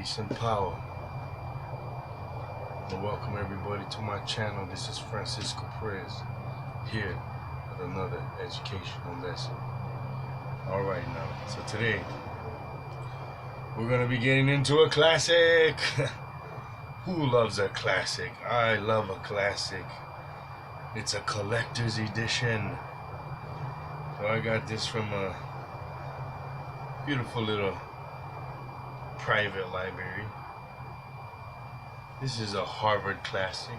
Peace and power. And welcome everybody to my channel. This is Francisco Perez here with another educational lesson. Alright now, so today we're going to be getting into a classic. Who loves a classic? I love a classic. It's a collector's edition. So I got this from a beautiful little private library. This is a Harvard classic.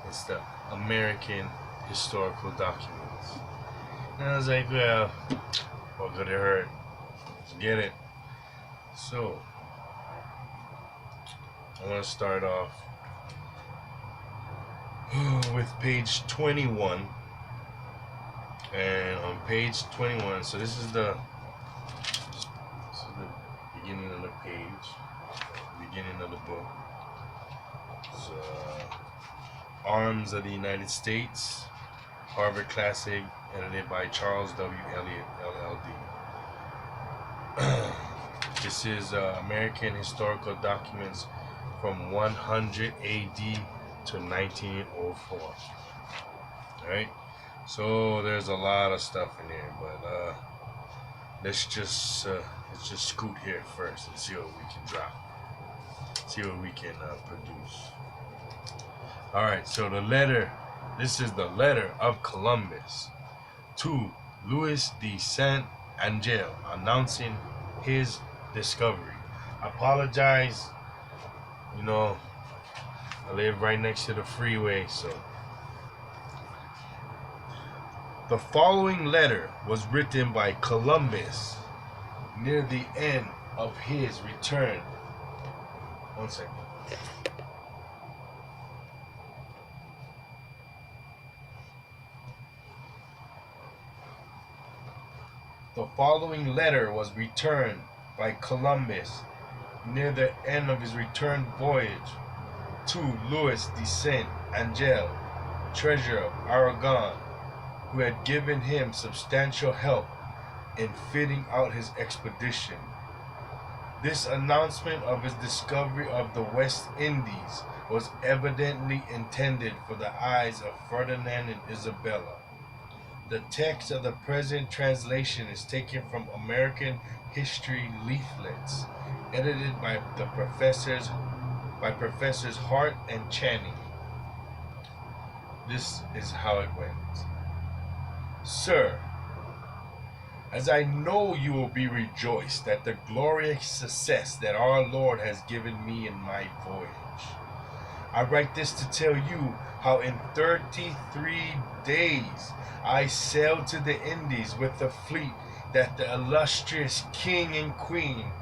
It's the American Historical Documents. And I was like, well, what could it hurt? Let's get it. So, I want to start off with page 21. And on page 21, so this is the beginning of the page, beginning of the book. It's Arms of the United States, Harvard Classic, edited by Charles W. Eliot, LLD. This is American Historical Documents from 100 AD to 1904. Alright, so there's a lot of stuff in here, but let's just scoot here first and see what we can drop. See what we can produce. Alright, so the letter, this is the letter of Columbus to Louis de Saint Angel announcing his discovery. I apologize, you know, I live right next to the freeway, so. The following letter was written by Columbus near the end of his return. One second. The following letter was returned by Columbus near the end of his return voyage to Louis de Saint Angel, treasurer of Aragon, who had given him substantial help in fitting out his expedition. This announcement of his discovery of the West Indies was evidently intended for the eyes of Ferdinand and Isabella. The text of the present translation is taken from American history leaflets, edited by Professors Hart and Channing. This is how it went. Sir, as I know you will be rejoiced at the glorious success that our Lord has given me in my voyage, I write this to tell you how in 33 days I sailed to the Indies with the fleet that the illustrious King and Queen,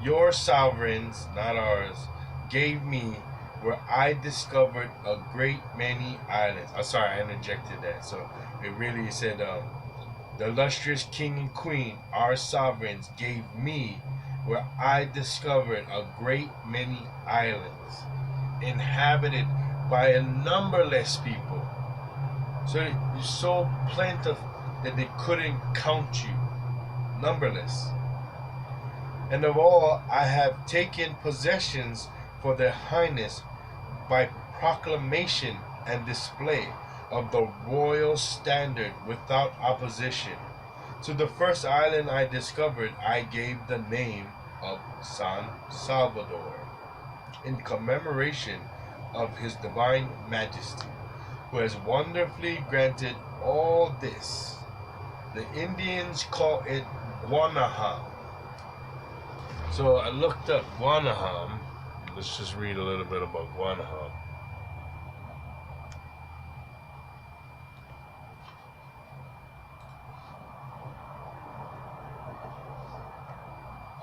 your sovereigns, not ours, gave me, where I discovered a great many islands. I'm sorry, I interjected that. So it really said, the illustrious King and Queen, our sovereigns, gave me, where I discovered a great many islands, inhabited by a numberless people. So you're so plentiful that they couldn't count you. Numberless. And of all I have taken possessions for their highness by proclamation and display of the royal standard without opposition. To the first island I discovered I gave the name of San Salvador, in commemoration of his divine majesty, who has wonderfully granted all this. The Indians call it Guanahani. So I looked up Guanahani. Let's just read a little bit about Guanahani.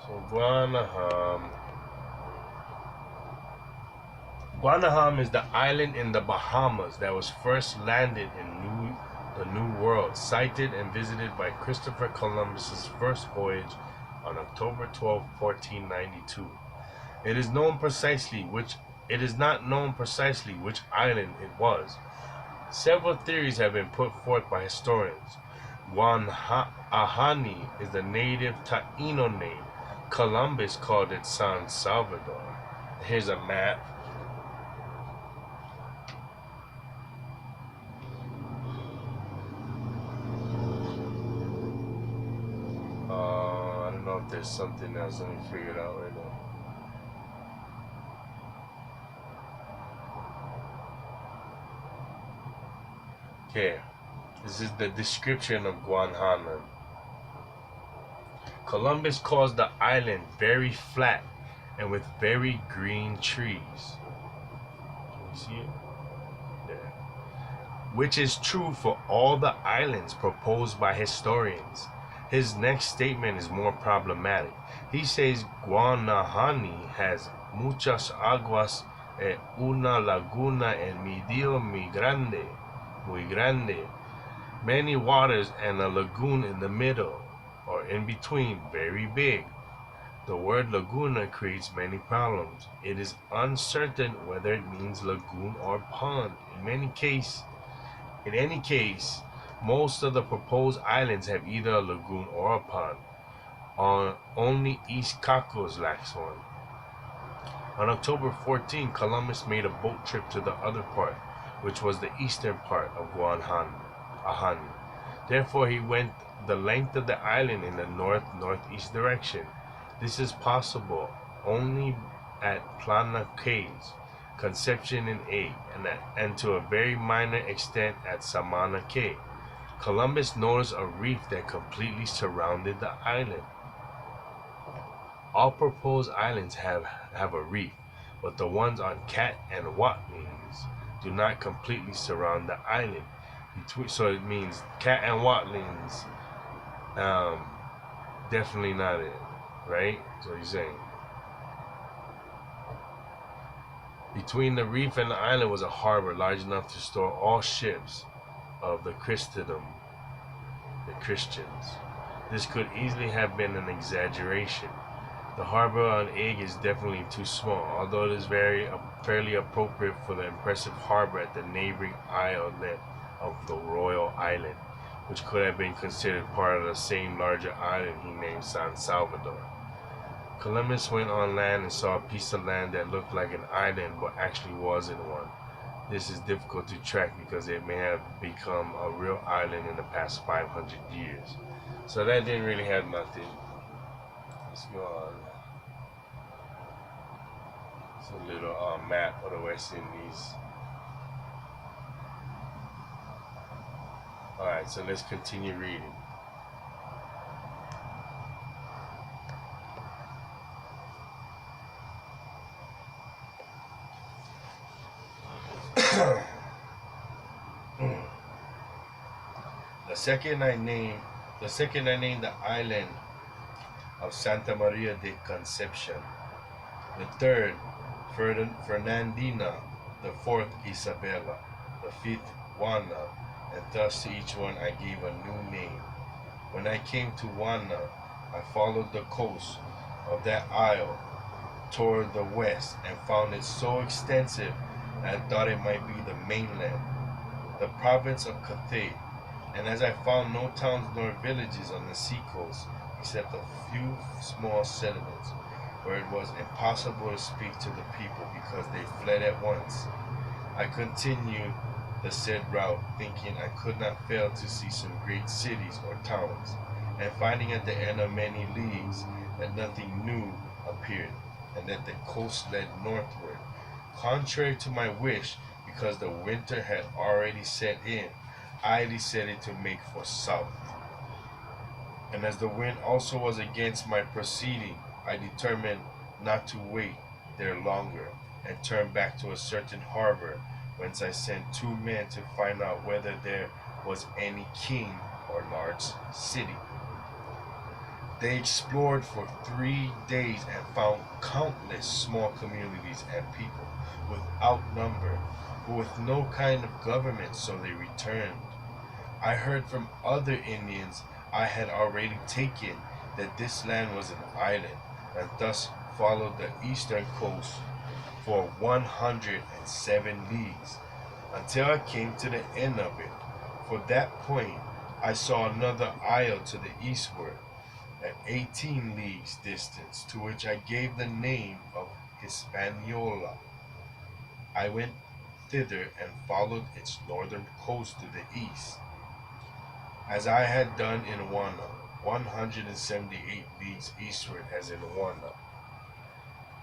So Guanahani is the island in the Bahamas that was first landed in the New World, sighted and visited by Christopher Columbus's first voyage on October 12, 1492. It is not known precisely which island it was. Several theories have been put forth by historians. Guanahani is the native Taino name Columbus called it San Salvador. Here's a map. I don't know if there's something else. Let me figure it out right now. Okay, this is the description of Guanahani. Columbus caused the island very flat and with very green trees. Can you see it? There. Which is true for all the islands proposed by historians. His next statement is more problematic. He says Guanahani has muchas aguas e una laguna en medio muy grande, many waters and a lagoon in the middle, or in between, very big. The word laguna creates many problems. It is uncertain whether it means lagoon or pond. In any case, most of the proposed islands have either a lagoon or a pond. Only East Cocos lacks one. On October 14, Columbus made a boat trip to the other part, which was the eastern part of Guanahani. Therefore, he went the length of the island in the north-northeast direction. This is possible only at Plana Cays, Conception and Egg, and to a very minor extent at Samana Cay. Columbus noticed a reef that completely surrounded the island. All proposed islands have a reef, but the ones on Cat and Watlings do not completely surround the island. So it means Cat and Watlings, definitely not it, right? That's what he's saying. Between the reef and the island was a harbor large enough to store all ships of the Christendom, the Christians. This could easily have been an exaggeration. The harbor on Egg is definitely too small, although it is fairly appropriate for the impressive harbor at the neighboring islet of the Royal Island, which could have been considered part of the same larger island he named San Salvador. Columbus went on land and saw a piece of land that looked like an island but actually wasn't one. This is difficult to track because it may have become a real island in the past 500 years. So that didn't really have nothing. Let's go on. It's a little map of the West Indies. Alright, so let's continue reading. The second I named the island of Santa Maria de Concepcion, the third Fernandina, the fourth Isabella, the fifth Juana, and thus to each one I gave a new name. When I came to Juana, I followed the coast of that isle toward the west and found it so extensive that I thought it might be the mainland, the province of Cathay. And as I found no towns nor villages on the seacoast, except a few small settlements, where it was impossible to speak to the people because they fled at once, I continued the said route, thinking I could not fail to see some great cities or towns, and finding at the end of many leagues that nothing new appeared, and that the coast led northward. Contrary to my wish, because the winter had already set in, I decided to make for south. And as the wind also was against my proceeding, I determined not to wait there longer, and turned back to a certain harbor, whence I sent 2 men to find out whether there was any king or large city. They explored for 3 days and found countless small communities and people without number, but with no kind of government, so they returned. I heard from other Indians I had already taken that this land was an island, and thus followed the eastern coast for 107 leagues, until I came to the end of it. For that point I saw another isle to the eastward, at 18 leagues distance, to which I gave the name of Hispaniola. I went thither and followed its northern coast to the east, as I had done in Guana, 178 leagues eastward as in Guana.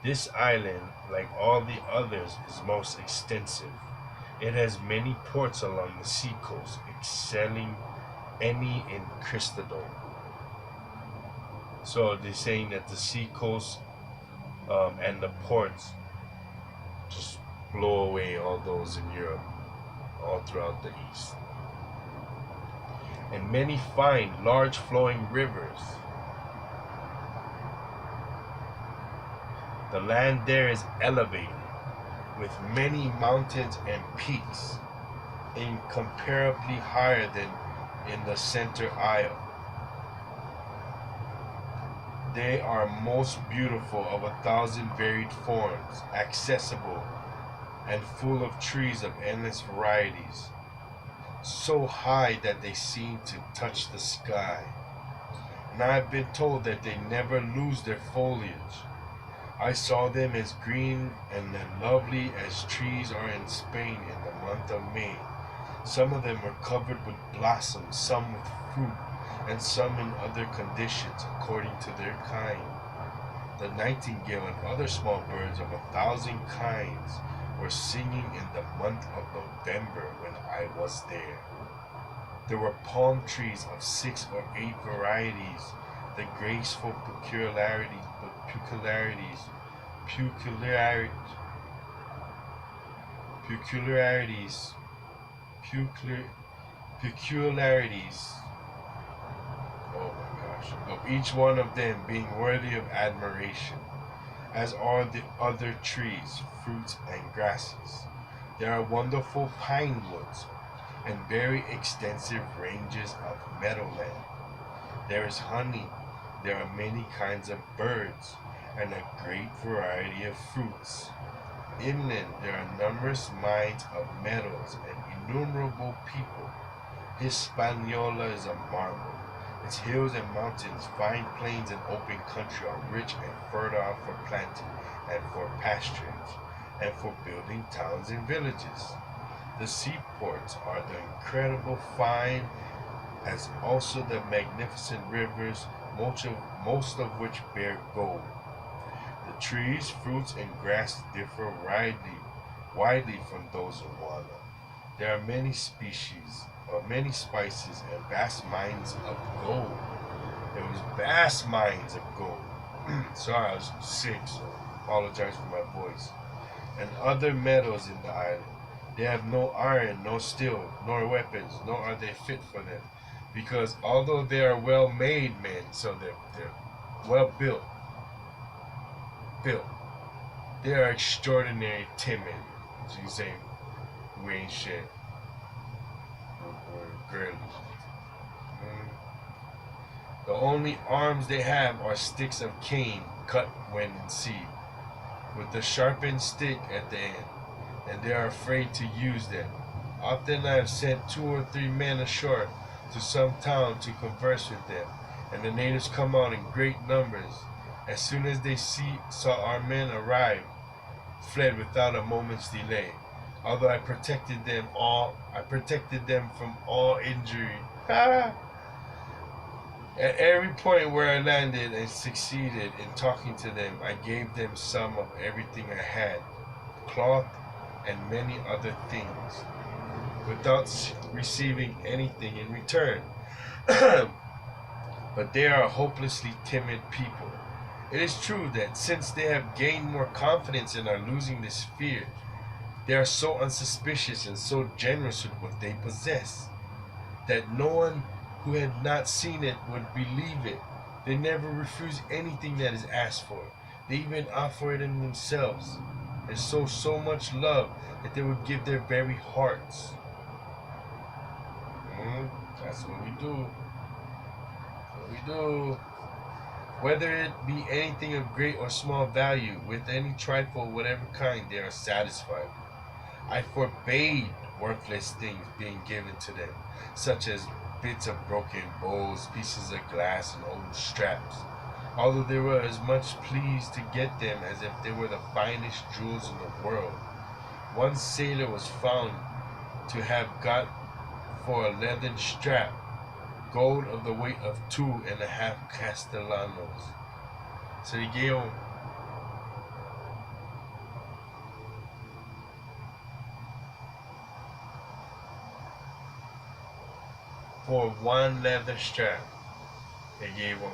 This island, like all the others, is most extensive. It has many ports along the seacoast, excelling any in Christendom. So they're saying that the seacoast and the ports just blow away all those in Europe, all throughout the east. And many fine, large flowing rivers. The land there is elevated, with many mountains and peaks, incomparably higher than in the center isle. They are most beautiful of 1,000 varied forms, accessible and full of trees of endless varieties, so high that they seem to touch the sky. And I have been told that they never lose their foliage. I saw them as green and as lovely as trees are in Spain in the month of May. Some of them were covered with blossoms, some with fruit, and some in other conditions, according to their kind. The nightingale and other small birds of 1,000 kinds were singing in the month of November when I was there. There were palm trees of 6 or 8 varieties, the graceful peculiarities, oh my gosh, of each one of them being worthy of admiration, as are the other trees, fruits, and grasses. There are wonderful pine woods and very extensive ranges of meadowland. There is honey, there are many kinds of birds, and a great variety of fruits. Inland there are numerous mines of metals and innumerable people. Hispaniola is a marvel. Its hills and mountains, fine plains and open country are rich and fertile for planting and for pasturage, and for building towns and villages. The seaports are the incredible fine, as also the magnificent rivers, most of which bear gold. The trees, fruits, and grass differ widely from those of Guana. There are many species, many spices, and vast mines of gold. There was vast mines of gold. Sorry, I was sick, so apologize for my voice. And other metals in the island. They have no iron, no steel, nor weapons, nor are they fit for them. Because although they are well made men, so they're well built, they are extraordinary timid. So you say, we ain't shit. We're girly. The only arms they have are sticks of cane cut when in sea, with the sharpened stick at the end, and they are afraid to use them. Often I have sent 2 or 3 men ashore to some town to converse with them, and the natives come out in great numbers. As soon as they saw our men arrive, fled without a moment's delay. Although I protected them from all injury. At every point where I landed and succeeded in talking to them, I gave them some of everything I had, cloth and many other things, without receiving anything in return. But they are a hopelessly timid people. It is true that since they have gained more confidence and are losing this fear, they are so unsuspicious and so generous with what they possess, that no one who had not seen it would believe it. They never refuse anything that is asked for. They even offer it in themselves, and so much love that they would give their very hearts. That's what we do. What we do. Whether it be anything of great or small value, with any trifle of whatever kind, they are satisfied. I forbade worthless things being given to them, such as bits of broken bowls, pieces of glass, and old straps, although they were as much pleased to get them as if they were the finest jewels in the world. One sailor was found to have got for a leathern strap gold of the weight of 2.5 castellanos. So he gave him for one leather strap. They gave him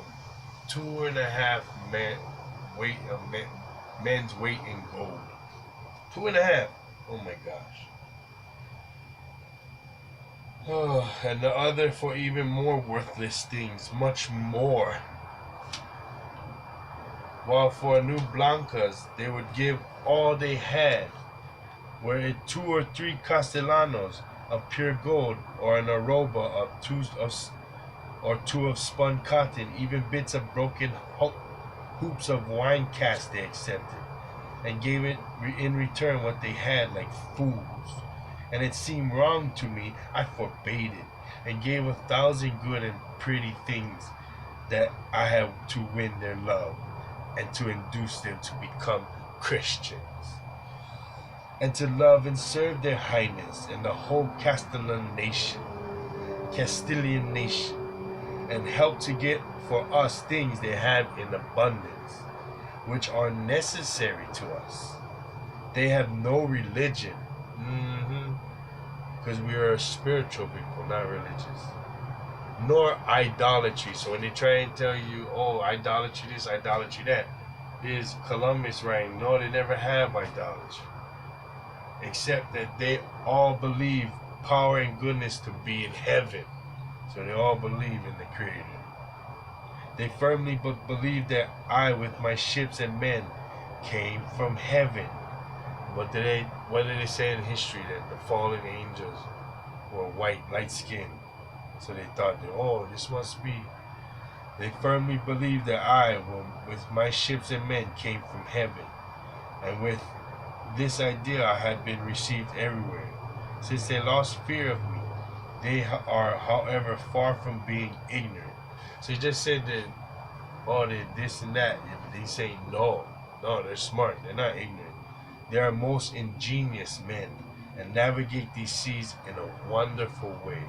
2.5 weight of men's weight in gold. 2.5. Oh my gosh. Oh, and the other for even more worthless things, much more. While for new blancas, they would give all they had, were it 2 or 3 castellanos of pure gold, or an arroba of two of spun cotton, even bits of broken hoops of wine casks they accepted, and gave it in return what they had like fools. And it seemed wrong to me, I forbade it, and gave 1,000 good and pretty things that I had to win their love, and to induce them to become Christians, and to love and serve their highness and the whole Castilian nation, and help to get for us things they have in abundance, which are necessary to us. They have no religion, because we are spiritual people, not religious, nor idolatry. So when they try and tell you, oh, idolatry this, idolatry that, is Columbus writing? No, they never have idolatry, except that they all believe power and goodness to be in heaven. So they all believe in the Creator. They firmly believe that I, with my ships and men, came from heaven. What did they say in history? That the fallen angels were white, light skinned. So they thought that, oh, this must be. They firmly believe that I, with my ships and men, came from heaven. And with this idea I had been received everywhere. Since they lost fear of me, they are, however, far from being ignorant. So he just said that, oh, they this and that. But they say no, they're smart. They're not ignorant. They are most ingenious men and navigate these seas in a wonderful way,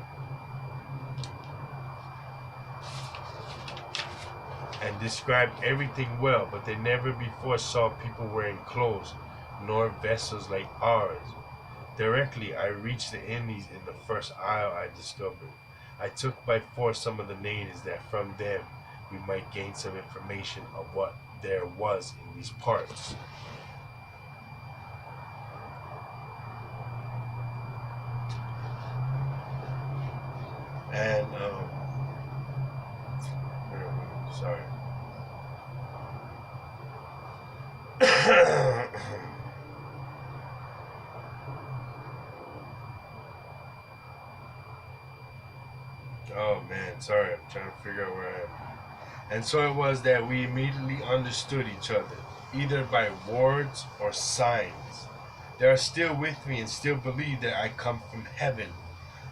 and describe everything well, but they never before saw people wearing clothes, nor vessels like ours. Directly I reached the Indies in the first isle I discovered, I took by force some of the natives, that from them we might gain some information of what there was in these parts. And sorry. Oh man, sorry, I'm trying to figure out where I am. And so it was that we immediately understood each other, either by words or signs. They are still with me and still believe that I come from heaven.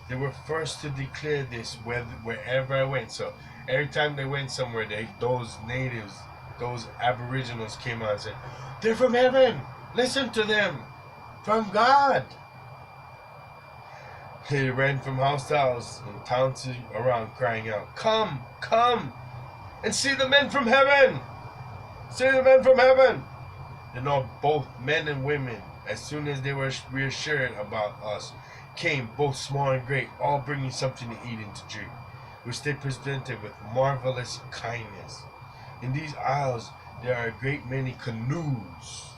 They were first to declare this wherever I went. So every time they went somewhere, those natives, those aboriginals came out and said, they're from heaven. Listen to them. From God. They ran from house to house and town to around crying out, come, come, and see the men from heaven. See the men from heaven. Then all, both men and women, as soon as they were reassured about us, came, both small and great, all bringing something to eat and to drink, which they presented with marvelous kindness. In these isles there are a great many canoes,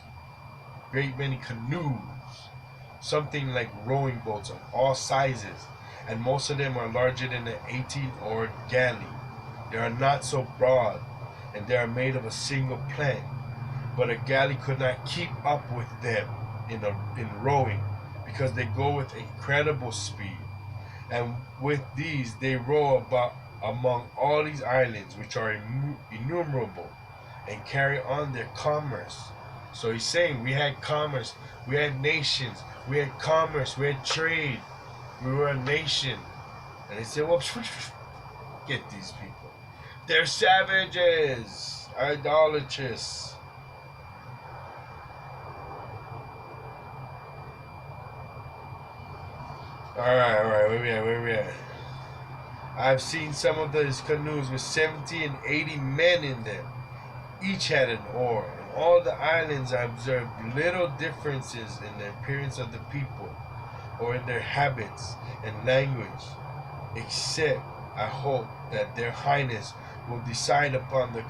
something like rowing boats of all sizes, and most of them are larger than an 18-oared galley. They are not so broad, and they are made of a single plank, but a galley could not keep up with them in rowing, because they go with incredible speed. And with these they row about among all these islands, which are innumerable, and carry on their commerce. So he's saying we had commerce, we had nations, we had commerce, we had trade, we were a nation. And they said, well, get these people. They're savages, idolatrous. Alright, where we at? I've seen some of those canoes with 70 and 80 men in them. Each had an oar. In all the islands I observed little differences in the appearance of the people or in their habits and language, except I hope that their highness will decide upon the